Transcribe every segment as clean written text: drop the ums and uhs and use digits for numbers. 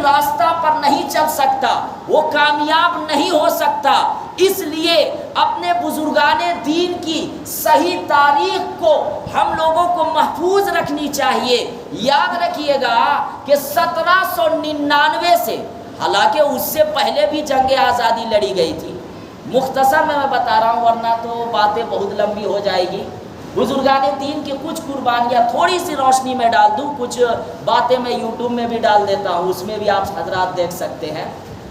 راستہ پر نہیں چل سکتا، وہ کامیاب نہیں ہو سکتا۔ اس لیے اپنے بزرگان دین کی صحیح تاریخ کو ہم لوگوں کو محفوظ رکھنی چاہیے۔ یاد رکھیے گا کہ 1799 سے، حالانکہ اس سے پہلے بھی جنگ آزادی لڑی گئی تھی، مختصر میں بتا رہا ہوں ورنہ تو باتیں بہت لمبی ہو جائے گی۔ بزرگان دین کی کچھ قربانیاں تھوڑی سی روشنی میں ڈال دوں، کچھ باتیں میں یوٹیوب میں بھی ڈال دیتا ہوں، اس میں بھی آپ حضرات دیکھ سکتے ہیں۔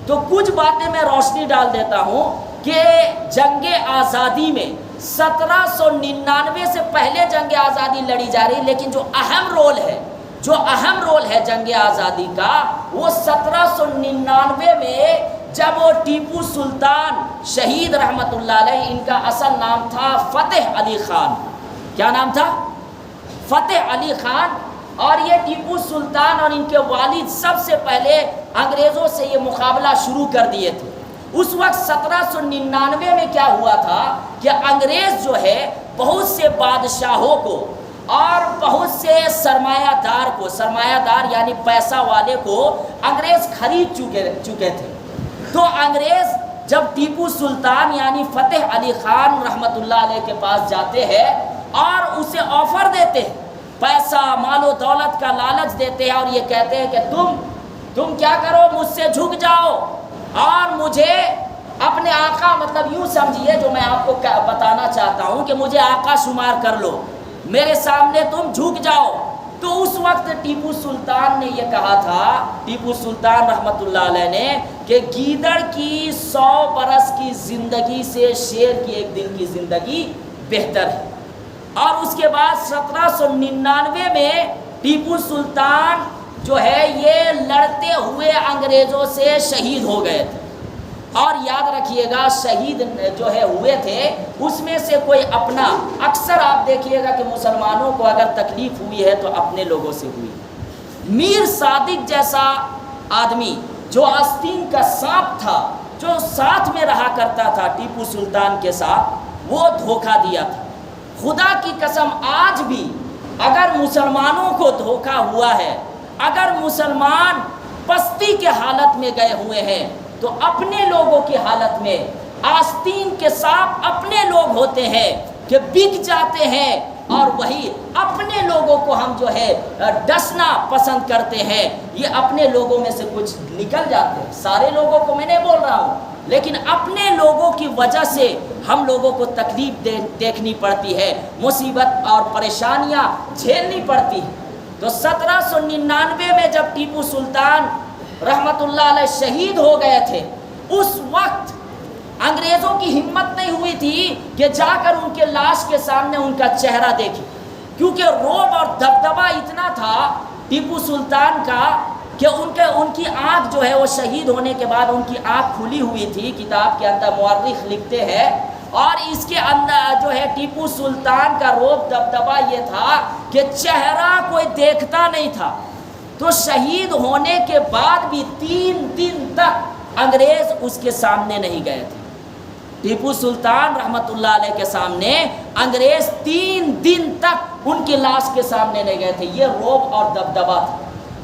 تو کچھ باتیں میں روشنی ڈال دیتا ہوں کہ جنگ آزادی میں 1799 سے پہلے جنگ آزادی لڑی جا رہی، لیکن جو اہم رول ہے جنگ آزادی کا، وہ 1799 میں جب وہ ٹیپو سلطان شہید رحمت اللہ علیہ، ان کا اصل نام تھا فتح علی خان۔ کیا نام تھا؟ فتح علی خان۔ اور یہ ٹیپو سلطان اور ان کے والد سب سے پہلے انگریزوں سے یہ مقابلہ شروع کر دیے تھے۔ اس وقت 1799 میں کیا ہوا تھا کہ انگریز جو ہے بہت سے بادشاہوں کو اور بہت سے سرمایہ دار یعنی پیسہ والے کو انگریز خرید چکے تھے۔ تو انگریز جب ٹیپو سلطان یعنی فتح علی خان رحمت اللہ علیہ کے پاس جاتے ہیں اور اسے آفر دیتے ہیں، پیسہ مال و دولت کا لالچ دیتے ہیں، اور یہ کہتے ہیں کہ تم کیا کرو، مجھ سے جھک جاؤ اور مجھے اپنے آقا، مطلب یوں سمجھیے جو میں آپ کو بتانا چاہتا ہوں کہ مجھے آقا شمار کر لو، میرے سامنے تم جھک جاؤ۔ تو اس وقت ٹیپو سلطان نے یہ کہا تھا، ٹیپو سلطان رحمت اللہ علیہ نے، کہ گیدڑ کی 100 برس کی زندگی سے شیر کی ایک دن کی زندگی بہتر ہے۔ اور اس کے بعد 1799 میں ٹیپو سلطان جو ہے یہ لڑتے ہوئے انگریزوں سے شہید ہو گئے تھے۔ اور یاد رکھیے گا شہید جو ہے ہوئے تھے اس میں سے کوئی اپنا، اکثر آپ دیکھیے گا کہ مسلمانوں کو اگر تکلیف ہوئی ہے تو اپنے لوگوں سے ہوئی۔ میر صادق جیسا آدمی جو آستین کا سانپ تھا، جو ساتھ میں رہا کرتا تھا ٹیپو سلطان کے ساتھ، وہ دھوکہ دیا تھا۔ خدا کی قسم آج بھی اگر مسلمانوں کو دھوکہ ہوا ہے، اگر مسلمان پستی کے حالت میں گئے ہوئے ہیں، تو اپنے لوگوں کی حالت میں آستین کے ساتھ اپنے لوگ ہوتے ہیں کہ بک جاتے ہیں، اور وہی اپنے لوگوں کو ہم جو ہے ڈسنا پسند کرتے ہیں۔ یہ اپنے لوگوں میں سے کچھ نکل جاتے ہیں، سارے لوگوں کو میں نہیں بول رہا ہوں، لیکن اپنے لوگوں کی وجہ سے ہم لوگوں کو تکلیف دیکھنی پڑتی ہے، مصیبت اور پریشانیاں جھیلنی پڑتی ہیں۔ تو 1799 میں جب ٹیپو سلطان رحمت اللہ علیہ شہید ہو گئے تھے، اس وقت انگریزوں کی ہمت نہیں ہوئی تھی کہ جا کر ان کے لاش کے سامنے ان کا چہرہ دیکھیں، کیونکہ رعب اور دبدبہ اتنا تھا ٹیپو سلطان کا کہ ان کی آنکھ جو ہے وہ شہید ہونے کے بعد ان کی آنکھ کھلی ہوئی تھی۔ کتاب کے اندر مورخ لکھتے ہیں، اور اس کے اندر جو ہے ٹیپو سلطان کا رعب دبدبہ یہ تھا کہ چہرہ کوئی دیکھتا نہیں تھا۔ تو شہید ہونے کے بعد بھی 3 دن تک انگریز اس کے سامنے نہیں گئے تھے۔ ٹیپو سلطان رحمت اللہ علیہ کے سامنے انگریز 3 دن تک ان کی لاش کے سامنے نہیں گئے تھے۔ یہ رعب اور دبدبہ تھا۔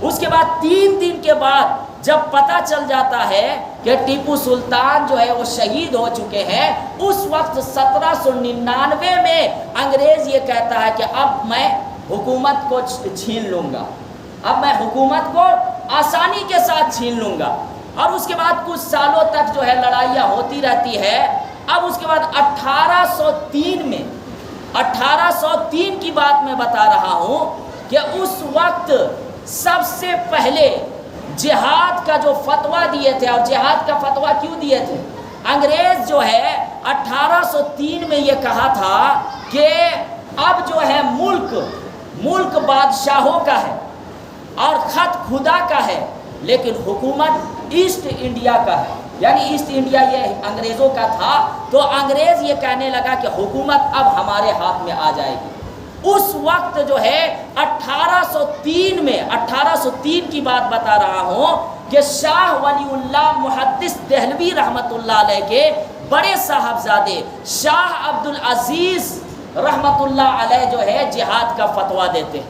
اس کے بعد 3 دن کے بعد جب پتہ چل جاتا ہے کہ ٹیپو سلطان جو ہے وہ شہید ہو چکے ہیں، اس وقت 1799 میں انگریز یہ کہتا ہے کہ اب میں حکومت کو چھین لوں گا، اب میں حکومت کو آسانی کے ساتھ چھین لوں گا۔ اور اس کے بعد کچھ سالوں تک جو ہے لڑائیاں ہوتی رہتی ہے۔ اب اس کے بعد 1803 کی بات میں بتا رہا ہوں کہ اس وقت سب سے پہلے جہاد کا جو فتویٰ دیے تھے، اور جہاد کا فتویٰ کیوں دیے تھے؟ انگریز جو ہے 1803 میں یہ کہا تھا کہ اب جو ہے ملک بادشاہوں کا ہے اور خط خدا کا ہے، لیکن حکومت ایسٹ انڈیا کا ہے، یعنی ایسٹ انڈیا یہ انگریزوں کا تھا۔ تو انگریز یہ کہنے لگا کہ حکومت اب ہمارے ہاتھ میں آ جائے گی۔ اس وقت جو ہے 1803 کی بات بتا رہا ہوں کہ شاہ ولی اللہ محدث دہلوی رحمت اللہ علیہ کے بڑے صاحبزادے شاہ عبدالعزیز رحمت اللہ علیہ جو ہے جہاد کا فتویٰ دیتے ہیں۔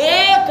1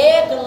1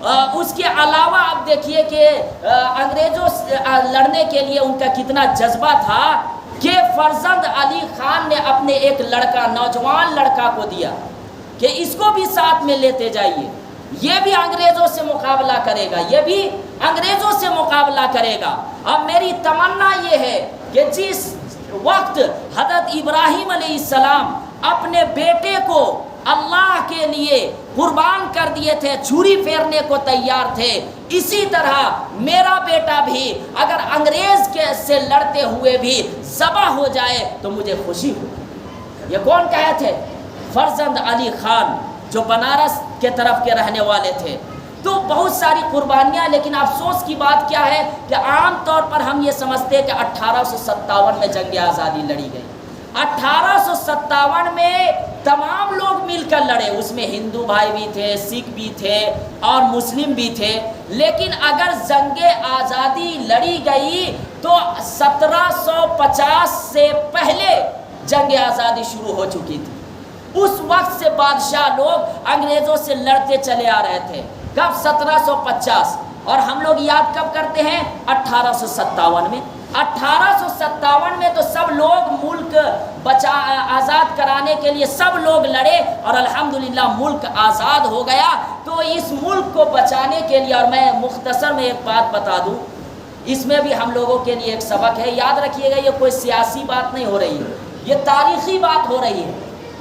اس کے علاوہ اب دیکھیے کہ انگریزوں سے لڑنے کے لیے ان کا کتنا جذبہ تھا کہ فرزند علی خان نے اپنے ایک لڑکا، نوجوان لڑکا کو دیا کہ اس کو بھی ساتھ میں لیتے جائیے، یہ بھی انگریزوں سے مقابلہ کرے گا، یہ بھی انگریزوں سے مقابلہ کرے گا۔ اب میری تمنا یہ ہے کہ جس وقت حضرت ابراہیم علیہ السلام اپنے بیٹے کو اللہ کے لیے قربان کر دیے تھے، چھری پھیرنے کو تیار تھے، اسی طرح میرا بیٹا بھی اگر انگریز کے سے لڑتے ہوئے بھی ذبح ہو جائے تو مجھے خوشی ہو۔ یہ کون کہے تھے؟ فرزند علی خان، جو بنارس کے طرف کے رہنے والے تھے۔ تو بہت ساری قربانیاں، لیکن افسوس کی بات کیا ہے کہ عام طور پر ہم یہ سمجھتے ہیں کہ 1857 میں جنگ آزادی لڑی گئی۔ 1857 میں تمام لوگ مل کر لڑے، اس میں ہندو بھائی بھی تھے، سکھ بھی تھے اور مسلم بھی تھے، لیکن اگر جنگ آزادی لڑی گئی تو 1750 سے پہلے جنگ آزادی شروع ہو چکی تھی۔ اس وقت سے بادشاہ لوگ انگریزوں سے لڑتے چلے آ رہے تھے۔ کب؟ 1750۔ اور ہم لوگ یاد کب کرتے ہیں؟ 1857 میں۔ 1857 میں تو سب لوگ ملک آزاد کرانے کے لیے سب لوگ لڑے اور الحمدللہ ملک آزاد ہو گیا۔ تو اس ملک کو بچانے کے لیے، اور میں مختصر میں ایک بات بتا دوں، اس میں بھی ہم لوگوں کے لیے ایک سبق ہے، یاد رکھیے گا، یہ کوئی سیاسی بات نہیں ہو رہی ہے، یہ تاریخی بات ہو رہی ہے،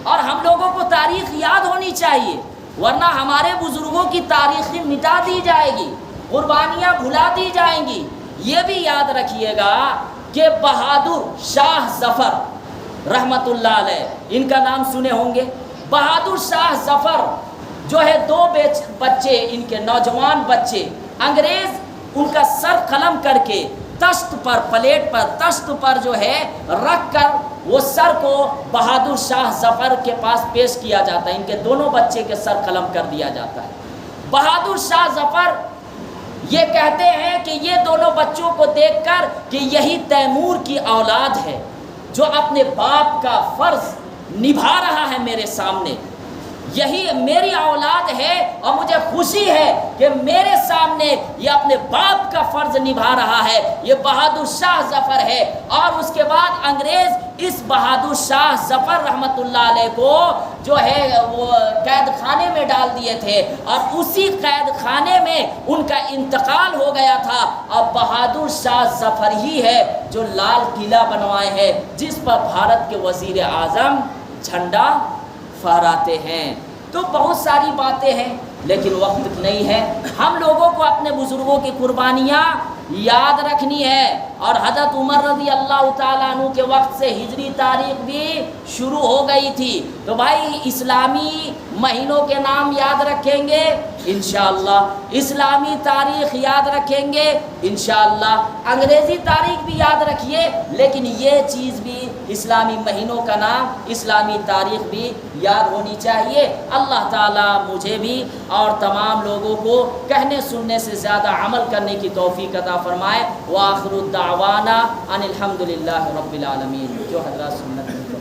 اور ہم لوگوں کو تاریخ یاد ہونی چاہیے، ورنہ ہمارے بزرگوں کی تاریخ مٹا دی جائے گی، قربانیاں بھلا دی جائیں گی۔ یہ بھی یاد رکھیے گا کہ بہادر شاہ ظفر رحمت اللہ علیہ، ان کا نام سنے ہوں گے۔ بہادر شاہ ظفر جو ہے، دو بچے ان کے، نوجوان بچے، انگریز ان کا سر قلم کر کے تشت پر، پلیٹ پر، تشت پر جو ہے رکھ کر وہ سر کو بہادر شاہ ظفر کے پاس پیش کیا جاتا ہے، ان کے دونوں بچے کے سر قلم کر دیا جاتا ہے۔ بہادر شاہ ظفر یہ کہتے ہیں کہ یہ دونوں بچوں کو دیکھ کر کہ یہی تیمور کی اولاد ہے جو اپنے باپ کا فرض نبھا رہا ہے میرے سامنے، یہی میری اولاد ہے، اور مجھے خوشی ہے کہ میرے سامنے یہ اپنے باپ کا فرض نبھا رہا ہے، یہ بہادر شاہ ظفر ہے۔ اور اس کے بعد انگریز اس بہادر شاہ ظفر رحمت اللہ علیہ کو جو ہے وہ قید خانے میں ڈال دیے تھے، اور اسی قید خانے میں ان کا انتقال ہو گیا تھا، اور بہادر شاہ ظفر ہی ہے جو لال قلعہ بنوائے ہیں، جس پر بھارت کے وزیر اعظم جھنڈا فہراتے ہیں۔ تو بہت ساری باتیں ہیں، لیکن وقت نہیں ہے۔ ہم لوگوں کو اپنے بزرگوں کی قربانیاں یاد رکھنی ہے، اور حضرت عمر رضی اللہ تعالیٰ عنہ کے وقت سے ہجری تاریخ بھی شروع ہو گئی تھی۔ تو بھائی اسلامی مہینوں کے نام یاد رکھیں گے انشاءاللہ، اسلامی تاریخ یاد رکھیں گے انشاءاللہ، انگریزی تاریخ بھی یاد رکھیے، لیکن یہ چیز بھی، اسلامی مہینوں کا نام، اسلامی تاریخ بھی یاد ہونی چاہیے۔ اللہ تعالیٰ مجھے بھی اور تمام لوگوں کو کہنے سننے سے زیادہ عمل کرنے کی توفیق عطا فرمائے۔ وآخر الدعوانا ان الحمدللہ رب العالمین۔ جو حضرات سنت